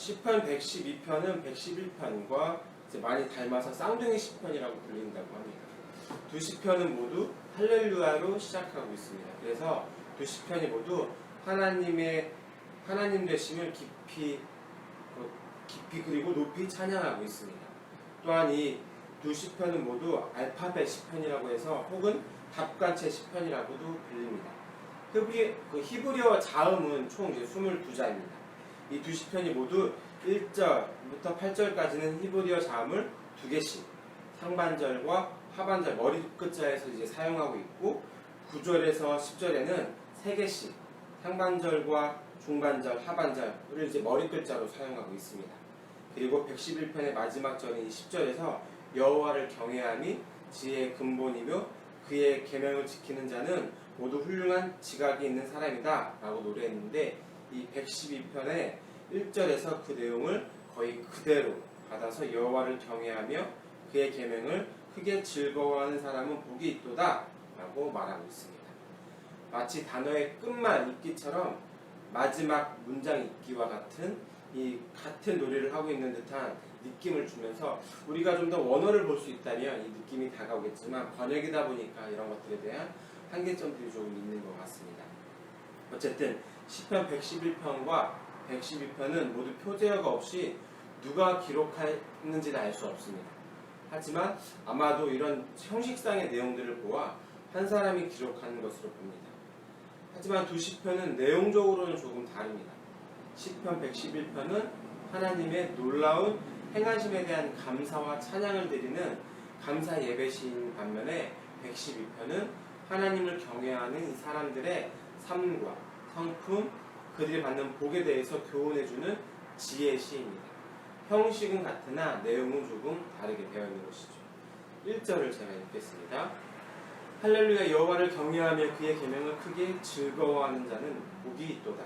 시편 112편은 111편과 많이 닮아서 쌍둥이 시편이라고 불린다고 합니다. 두 시편은 모두 할렐루야로 시작하고 있습니다. 그래서 두 시편이 모두 하나님 되심을 깊이 그리고 높이 찬양하고 있습니다. 또한 이 두 시편은 모두 알파벳 시편이라고 해서 혹은 답관체 시편이라고도 불립니다. 히브리어 자음은 총 22자입니다. 이 두 시편이 모두 1절부터 8절까지는 히브리어 자음을 2개씩 상반절과 하반절 머리 끝자에서 사용하고 있고 9절에서 10절에는 3개씩 상반절과 중반절, 하반절을 머리 글자로 사용하고 있습니다. 그리고 111편의 마지막 절인 10절에서 여호와를 경외함이 지혜의 근본이며 그의 계명을 지키는 자는 모두 훌륭한 지각이 있는 사람이다 라고 노래했는데 이 112편의 1절에서 그 내용을 거의 그대로 받아서 여호와를 경외하며 그의 계명을 크게 즐거워하는 사람은 복이 있도다 라고 말하고 있습니다. 마치 단어의 끝만 읽기처럼 마지막 문장 읽기와 같은 노래를 하고 있는 듯한 느낌을 주면서 우리가 좀 더 원어를 볼 수 있다면 이 느낌이 다가오겠지만 번역이다 보니까 이런 것들에 대한 한계점들이 조금 있는 것 같습니다. 어쨌든 시편 111편과 112편은 모두 표제어가 없이 누가 기록했는지는 알 수 없습니다. 하지만 아마도 이런 형식상의 내용들을 보아 한 사람이 기록한 것으로 봅니다. 하지만 두 시편은 내용적으로는 조금 다릅니다. 시편 111편은 하나님의 놀라운 행하심에 대한 감사와 찬양을 드리는 감사 예배시인 반면에 112편은 하나님을 경외하는 이 사람들의 삶과 성품, 그들이 받는 복에 대해서 교훈해주는 지혜 시입니다. 형식은 같으나 내용은 조금 다르게 되어 있는 것이죠. 1절을 제가 읽겠습니다. 할렐루야 여호와를 경외하며 그의 계명을 크게 즐거워하는 자는 복이 있도다.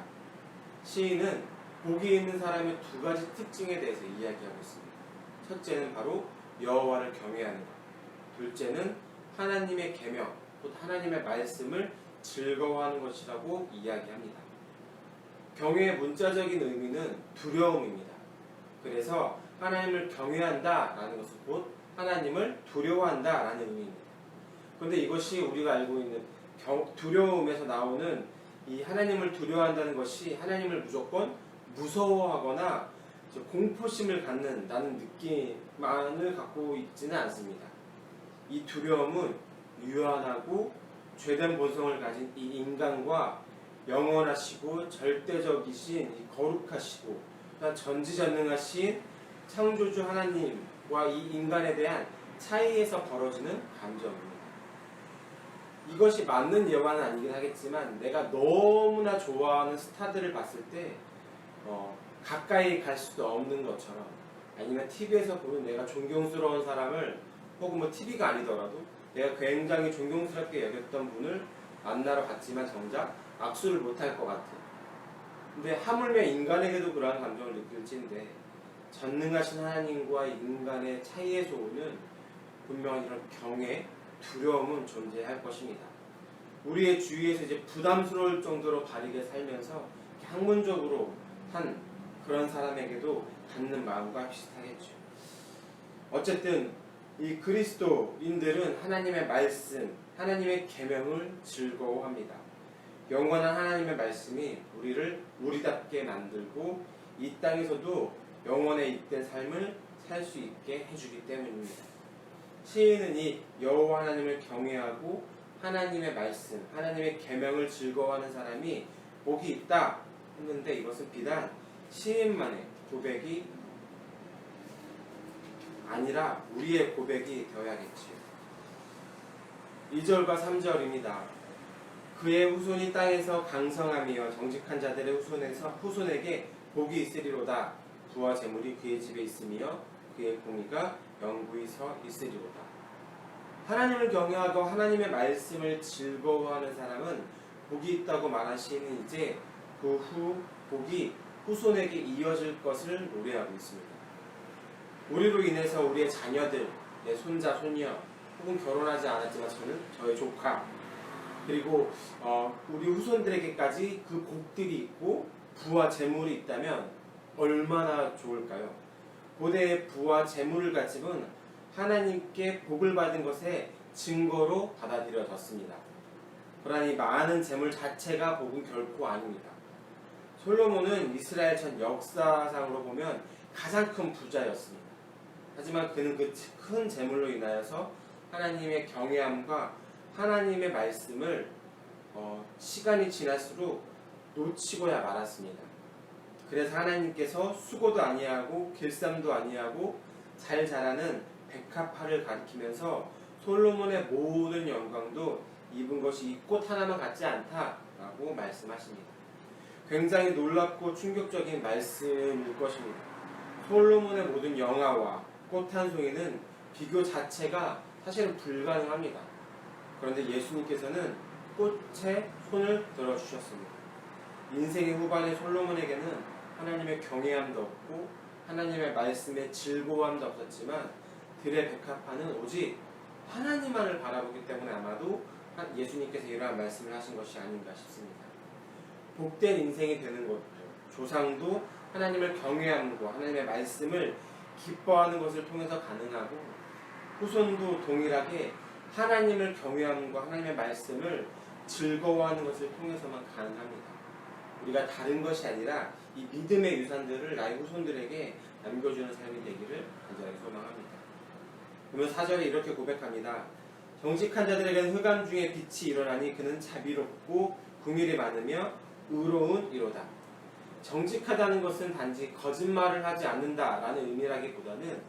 시인은 복이 있는 사람의 두 가지 특징에 대해서 이야기하고 있습니다. 첫째는 바로 여호와를 경외하는 것. 둘째는 하나님의 계명, 곧 하나님의 말씀을 즐거워하는 것이라고 이야기합니다. 경외의 문자적인 의미는 두려움입니다. 그래서 하나님을 경외한다라는 것은 곧 하나님을 두려워한다라는 의미입니다. 그런데 이것이 우리가 알고 있는 두려움에서 나오는 이 하나님을 두려워한다는 것이 하나님을 무조건 무서워하거나 공포심을 갖는다는 느낌만을 갖고 있지는 않습니다. 이 두려움은 유한하고 죄된 본성을 가진 이 인간과 영원하시고 절대적이신 이 거룩하시고 전지전능하신 창조주 하나님과 이 인간에 대한 차이에서 벌어지는 감정입니다. 이것이 맞는 예화는 아니긴 하겠지만 내가 너무나 좋아하는 스타들을 봤을 때 가까이 갈 수도 없는 것처럼, 아니면 TV에서 보는 내가 존경스러운 사람을, 혹은 TV가 아니더라도 내가 굉장히 존경스럽게 여겼던 분을 만나러 갔지만 정작 악수를 못할 것 같은, 근데 하물며 인간에게도 그러한 감정을 느낄지인데 전능하신 하나님과 인간의 차이에서 오는 분명한 이런 경외, 두려움은 존재할 것입니다. 우리의 주위에서 부담스러울 정도로 바르게 살면서 학문적으로 한 그런 사람에게도 갖는 마음과 비슷하겠죠. 어쨌든 이 그리스도인들은 하나님의 말씀, 하나님의 계명을 즐거워합니다. 영원한 하나님의 말씀이 우리를 우리답게 만들고 이 땅에서도 영원에 잇된 삶을 살 수 있게 해주기 때문입니다. 시인은 이 여호와 하나님을 경외하고 하나님의 말씀, 하나님의 계명을 즐거워하는 사람이 복이 있다 했는데 이것은 비단 시인만의 고백이 아니라 우리의 고백이 되어야겠지요. 2절과 3절입니다. 그의 후손이 땅에서 강성하며 정직한 자들의 후손에게 복이 있으리로다. 부와 재물이 그의 집에 있으며 그의 공의가 영구히 서 있으리로다. 하나님을 경외하고 하나님의 말씀을 즐거워하는 사람은 복이 있다고 말한 시인은 이제 그 후 복이 후손에게 이어질 것을 노래하고 있습니다. 우리로 인해서 우리의 자녀들, 내 손자, 손녀, 혹은 결혼하지 않았지만 저의 조카, 그리고 우리 후손들에게까지 그 복들이 있고 부와 재물이 있다면 얼마나 좋을까요? 고대의 부와 재물을 가짐은 하나님께 복을 받은 것의 증거로 받아들여졌습니다. 그러니 많은 재물 자체가 복은 결코 아닙니다. 솔로몬은 이스라엘 전 역사상으로 보면 가장 큰 부자였습니다. 하지만 그는 그 큰 재물로 인하여서 하나님의 경외함과 하나님의 말씀을 시간이 지날수록 놓치고야 말았습니다. 그래서 하나님께서 수고도 아니하고 길쌈도 아니하고 잘 자라는 백합화를 가리키면서 솔로몬의 모든 영광도 입은 것이 이 꽃 하나만 같지 않다라고 말씀하십니다. 굉장히 놀랍고 충격적인 말씀일 것입니다. 솔로몬의 모든 영화와 꽃 한 송이는 비교 자체가 사실은 불가능합니다. 그런데 예수님께서는 꽃에 손을 들어주셨습니다. 인생의 후반에 솔로몬에게는 하나님의 경외함도 없고 하나님의 말씀에 즐거움도 없었지만 들의 백합화는 오직 하나님만을 바라보기 때문에 아마도 예수님께서 이러한 말씀을 하신 것이 아닌가 싶습니다. 복된 인생이 되는 것도, 조상도 하나님을 경외함과 하나님의 말씀을 기뻐하는 것을 통해서 가능하고, 후손도 동일하게 하나님을 경외함과 하나님의 말씀을 즐거워하는 것을 통해서만 가능합니다. 우리가 다른 것이 아니라 이 믿음의 유산들을 나의 후손들에게 남겨주는 삶이 되기를 간절하게 소망합니다. 그러면 4절에 이렇게 고백합니다. 정직한 자들에게는 흑암 중에 빛이 일어나니 그는 자비롭고 긍휼이 많으며 의로운 이로다. 정직하다는 것은 단지 거짓말을 하지 않는다라는 의미라기보다는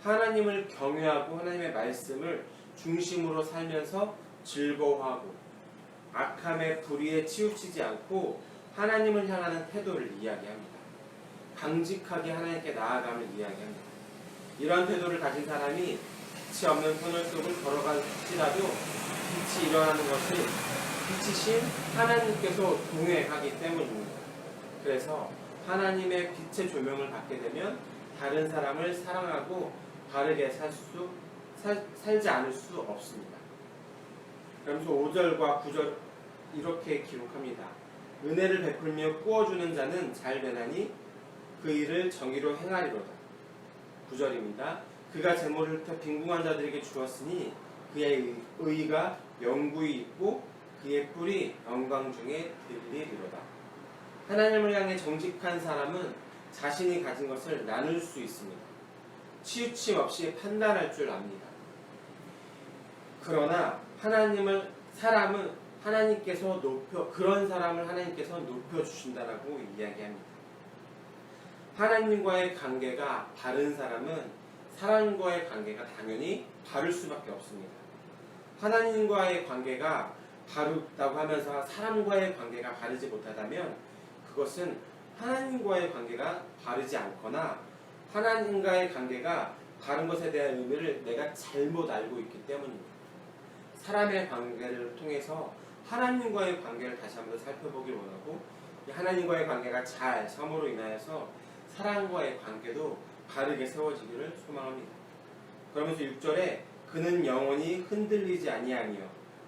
하나님을 경외하고 하나님의 말씀을 중심으로 살면서 즐거워하고 악함의 불의에 치우치지 않고 하나님을 향하는 태도를 이야기합니다. 강직하게 하나님께 나아감을 이야기합니다. 이러한 태도를 가진 사람이 빛이 없는 터널 속을 걸어갈지라도 빛이 일어나는 것은 빛이신 하나님께서 동행하기 때문입니다. 그래서 하나님의 빛의 조명을 받게 되면 다른 사람을 사랑하고 바르게 살지 않을 수 없습니다. 그러면서 5절과 9절 이렇게 기록합니다. 은혜를 베풀며 꾸어주는 자는 잘 되나니 그 일을 정의로 행하리로다. 9절입니다. 그가 재물을 흩어 빈궁한 자들에게 주었으니 그의 의가 영구히 있고 그의 뿔이 영광 중에 들리리로다. 하나님을 향해 정직한 사람은 자신이 가진 것을 나눌 수 있습니다. 치우침 없이 판단할 줄 압니다. 그러나 그런 사람을 하나님께서 높여주신다라고 이야기합니다. 하나님과의 관계가 바른 사람은 사람과의 관계가 당연히 바를 수밖에 없습니다. 하나님과의 관계가 바르다고 하면서 사람과의 관계가 바르지 못하다면 그것은 하나님과의 관계가 바르지 않거나 하나님과의 관계가 바른 것에 대한 의미를 내가 잘못 알고 있기 때문입니다. 사람의 관계를 통해서 하나님과의 관계를 다시 한번 살펴보길 원하고, 하나님과의 관계가 잘 섬으로 인하여서 사람과의 관계도 바르게 세워지기를 소망합니다. 그러면서 6절에 그는 영원히 흔들리지 아니하며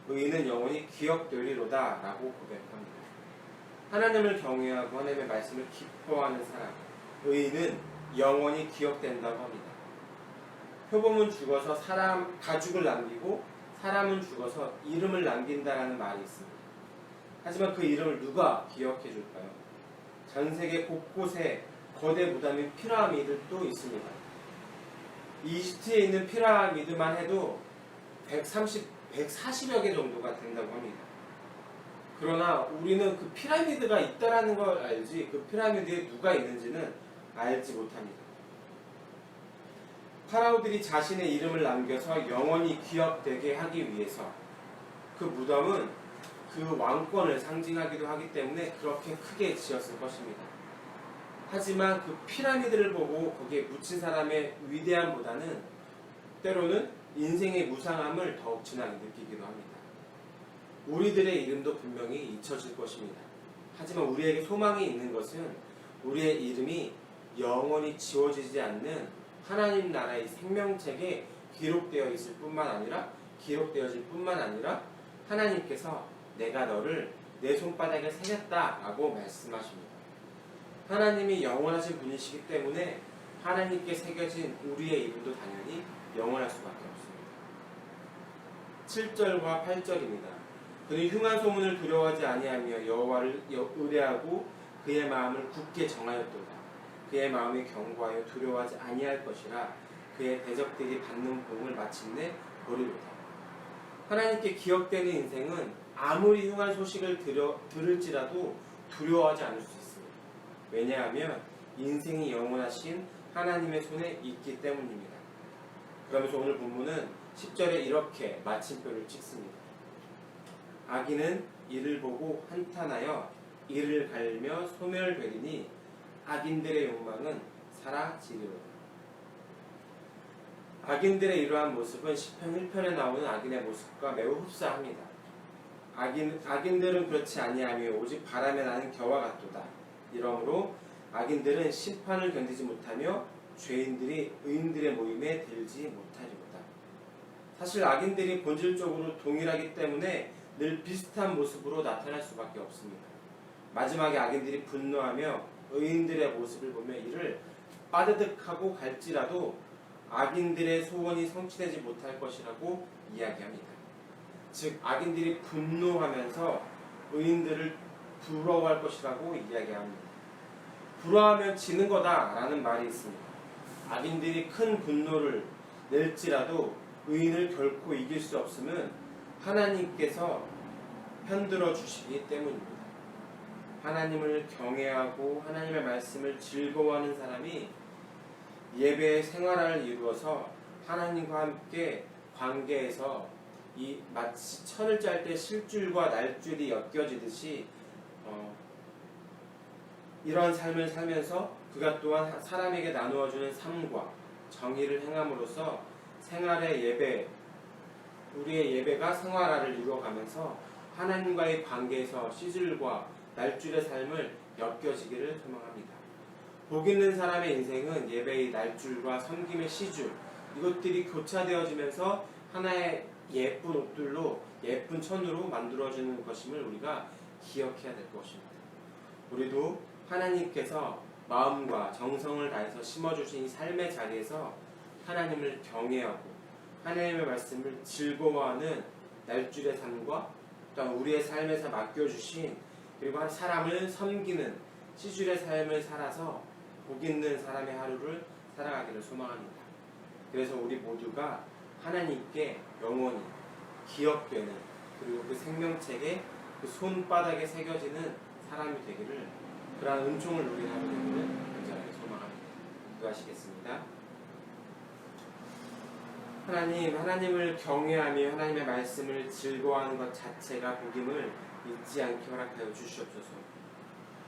의인은 영원히 기억되리로다 라고 고백합니다. 하나님을 경외하고 하나님의 말씀을 기뻐하는 사람, 의인은 영원히 기억된다고 합니다. 표범은 죽어서 가죽을 남기고 사람은 죽어서 이름을 남긴다라는 말이 있습니다. 하지만 그 이름을 누가 기억해 줄까요? 전 세계 곳곳에 거대 무덤인 피라미드도 있습니다. 이집트에 있는 피라미드만 해도 140여 개 정도가 된다고 합니다. 그러나 우리는 그 피라미드가 있다라는 걸 알지 그 피라미드에 누가 있는지는 알지 못합니다. 파라오들이 자신의 이름을 남겨서 영원히 기억되게 하기 위해서 그 무덤은 그 왕권을 상징하기도 하기 때문에 그렇게 크게 지었을 것입니다. 하지만 그 피라미드를 보고 거기에 묻힌 사람의 위대함보다는 때로는 인생의 무상함을 더욱 진하게 느끼기도 합니다. 우리들의 이름도 분명히 잊혀질 것입니다. 하지만 우리에게 소망이 있는 것은 우리의 이름이 영원히 지워지지 않는 하나님 나라의 생명책에 기록되어질 뿐만 아니라 하나님께서 내가 너를 내 손바닥에 새겼다라고 말씀하십니다. 하나님이 영원하신 분이시기 때문에 하나님께 새겨진 우리의 이름도 당연히 영원할 수밖에 없습니다. 7절과 8절입니다. 그는 흉한 소문을 두려워하지 아니하며 여호와를 의뢰하고 그의 마음을 굳게 정하였도다. 그의 마음이 견고하여 두려워하지 아니할 것이라 그의 대적들이 받는 보응을 마침내 보리로다. 하나님께 기억되는 인생은 아무리 흉한 소식을 들을지라도 두려워하지 않을 수 있습니다. 왜냐하면 인생이 영원하신 하나님의 손에 있기 때문입니다. 그러면서 오늘 본문은 10절에 이렇게 마침표를 찍습니다. 악인은 이를 보고 한탄하여 이를 갈며 소멸되리니 악인들의 욕망은 사라지리로다. 악인들의 이러한 모습은 시편 1편에 나오는 악인의 모습과 매우 흡사합니다. 악인들은 그렇지 아니하며 오직 바람에 나는 겨와 같도다. 이러므로 악인들은 심판을 견디지 못하며 죄인들이 의인들의 모임에 들지 못하리로다. 사실 악인들이 본질적으로 동일하기 때문에 늘 비슷한 모습으로 나타날 수밖에 없습니다. 마지막에 악인들이 분노하며 의인들의 모습을 보며 이를 빠드득하고 갈지라도 악인들의 소원이 성취되지 못할 것이라고 이야기합니다. 즉 악인들이 분노하면서 의인들을 부러워할 것이라고 이야기합니다. 부러워하면 지는 거다라는 말이 있습니다. 악인들이 큰 분노를 낼지라도 의인을 결코 이길 수 없음은 하나님께서 편들어 주시기 때문입니다. 하나님을 경외하고 하나님의 말씀을 즐거워하는 사람이 예배의 생활을 이루어서 하나님과 함께 관계에서 이 마치 천을 짤 때 실줄과 날줄이 엮여지듯이 이러한 삶을 살면서 그가 또한 사람에게 나누어주는 삶과 정의를 행함으로써 생활의 예배, 우리의 예배가 생활화를 이루어가면서 하나님과의 관계에서 시줄과 날줄의 삶을 엮여지기를 소망합니다. 복 있는 사람의 인생은 예배의 날줄과 섬김의 시줄, 이것들이 교차되어지면서 하나의 예쁜 옷들로 예쁜 천으로 만들어지는 것임을 우리가 기억해야 될 것입니다. 우리도 하나님께서 마음과 정성을 다해서 심어주신 이 삶의 자리에서 하나님을 경외하고 하나님의 말씀을 즐거워하는 날줄의 삶과 또한 우리의 삶에서 맡겨주신 그리고 한 사람을 섬기는 시줄의 삶을 살아서 복 있는 사람의 하루를 살아가기를 소망합니다. 그래서 우리 모두가 하나님께 영원히 기억되는 그리고 그 생명책에 그 손바닥에 새겨지는 사람이 되기를 그러한 은총을 누리는 하루 되기를 간절하게 소망합니다. 기도하시겠습니다. 하나님을 경외하며 하나님의 말씀을 즐거워하는 것 자체가 복임을 잊지 않게 허락하여 주시옵소서.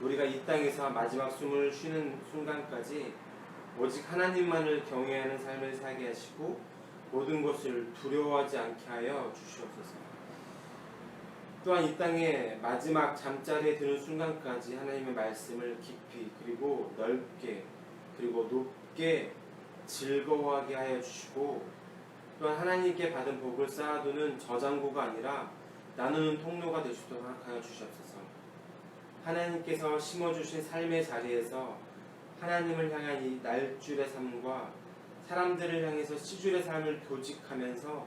우리가 이 땅에서 마지막 숨을 쉬는 순간까지 오직 하나님만을 경외하는 삶을 살게 하시고 모든 것을 두려워하지 않게 하여 주시옵소서. 또한 이 땅의 마지막 잠자리에 드는 순간까지 하나님의 말씀을 깊이 그리고 넓게 그리고 높게 즐거워하게 하여 주시고 또한 하나님께 받은 복을 쌓아두는 저장고가 아니라 나누는 통로가 되시도록 허락하여 주시옵소서. 하나님께서 심어주신 삶의 자리에서 하나님을 향한 이 날줄의 삶과 사람들을 향해서 시줄의 삶을 교직하면서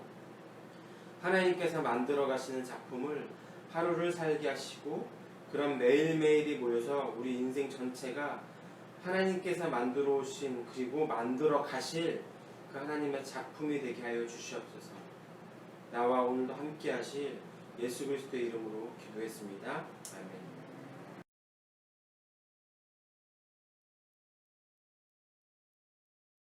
하나님께서 만들어 가시는 작품을 하루를 살게 하시고 그런 매일매일이 모여서 우리 인생 전체가 하나님께서 만들어 오신 그리고 만들어 가실 그 하나님의 작품이 되게 하여 주시옵소서. 나와 오늘도 함께 하실 예수 그리스도의 이름으로 기도했습니다. 아멘.